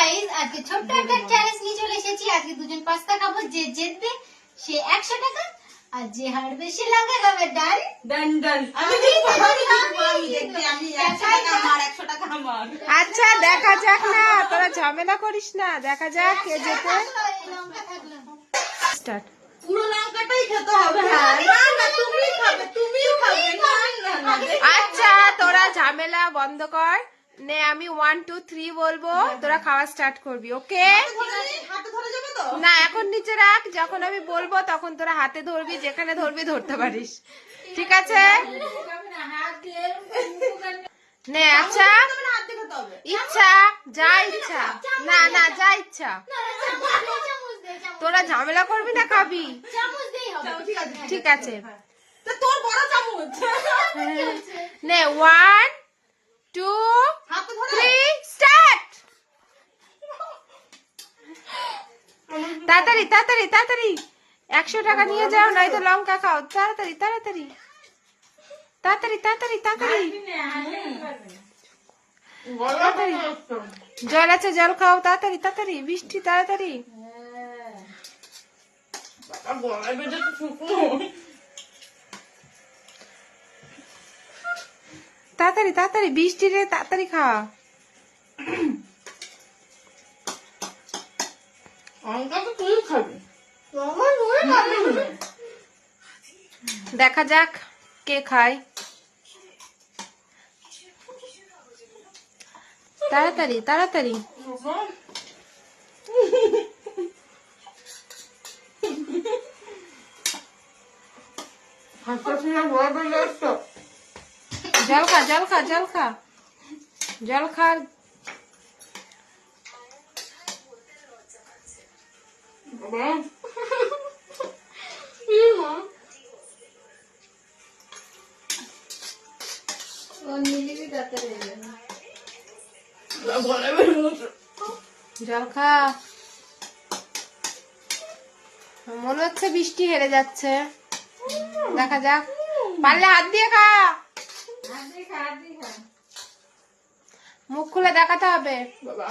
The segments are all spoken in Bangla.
গাইস আজকে ছোট্ট একটা চ্যালেঞ্জ নিয়ে চলে এসেছি। আজকে দুজন পাস্তা খাবো, যে জিতবে সে 100 টাকা আর যে হারবে সে লঙ্কা খাবে। ডান ডান ডান। আমি 100 টাকা আমার, 100 টাকা আমার। আচ্ছা দেখা যাক না, তোরা ঝামেলা করিস না, দেখা যাক কে জেতে। স্টার্ট। পুরো লঙ্কাটাই খেতে হবে। হ্যাঁ না না, তুমি খাবে, তুমিও খাবে। না না না, আচ্ছা তোরা ঝামেলা বন্ধ কর নে, আমি 1 2 3 বলবো, তোরা খাওয়া স্টার্ট করবি। ওকে? হাতে ধরে যাবে তো? না এখন নিচে রাখ, যখন আমি বলবো তখন তোরা হাতে ধরবি, যেখানে ধরবি ধরতে পারিস, ঠিক আছে? নে আচ্ছা, হাত দিয়ে খেতে হবে। ইচ্ছা যা ইচ্ছা, না না যা ইচ্ছা, তোরা ঝামেলা করবি না, খাবি, ঠিক আছে? তো তোর বড় চামচ। নে 1 2 হাতে ধরে 3 স্টার্ট। তাড়াতাড়ি তাড়াতাড়ি তাড়াতাড়ি, 100 টাকা নিয়ে যাও, নয়তো লঙ্কা খাও। তাড়াতাড়ি তাড়াতাড়ি তাড়াতাড়ি তাড়াতাড়ি তাড়াতাড়ি তাড়াতাড়ি। জল আছে, জল খাও, তাড়াতাড়ি তাড়াতাড়ি, বৃষ্টি তাড়াতাড়ি। গলায় বেঁধে তো শুকনো। তাড়াতাড়ি তাড়াতাড়ি, বৃষ্টি রে, তাড়াতাড়ি খা। লঙ্কা তো তুই খাবি। দেখা যাক কে খায়। তাড়াতাড়ি তাড়াতাড়ি। জল খা জল খা জল খা জল খা। জল খা। মনে হচ্ছে বৃষ্টি হেরে যাচ্ছে, দেখা যাক। পারলে হাত দিয়ে খা, মুখ খুলে দেখাতে হবে। বাবা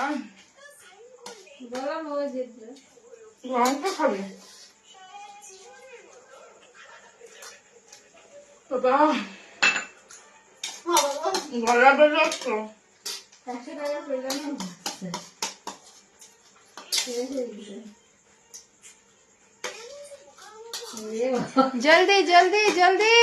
লঙ্কা খাবি? বাবা গলা বেজে তো। জলদি জলদি জলদি।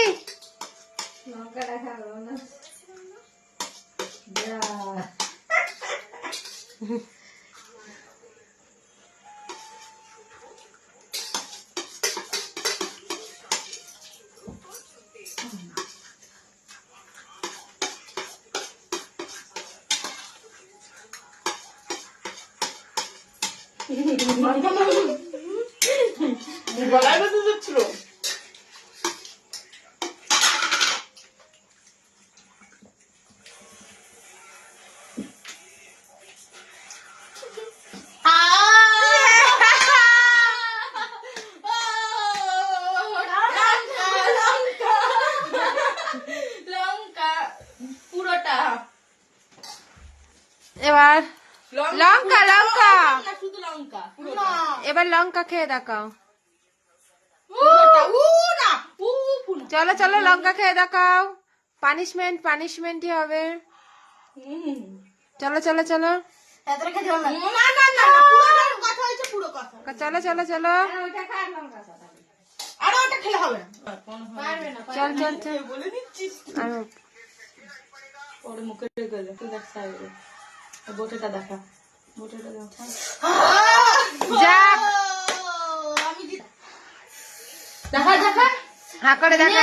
গলায় বেঁধে যাচ্ছিল। লঙ্কা পুরোটা। এবার লঙ্কা লঙ্কা, শুধু লঙ্কা এবার লঙ্কা খেয়ে দেখাও। পুরোটা। না চলো চলো লঙ্কা খেয়ে দেখাও, পানিশমেন্ট পানিশমেন্টই হবে। চলো চলো চলো না না না, পুরো কথা হয়েছে, পুরো কথা। চলো চলো চলো, আর ওটা খেলে হবে না। চল চল চল। বলে দিচ্ছিস ওর মুখে গেলে তুই দেখ সাইডে বোটেটা দেখা, বোটেটা দেখা। যাক, আমি দেখা দেখা হা করে দেখা।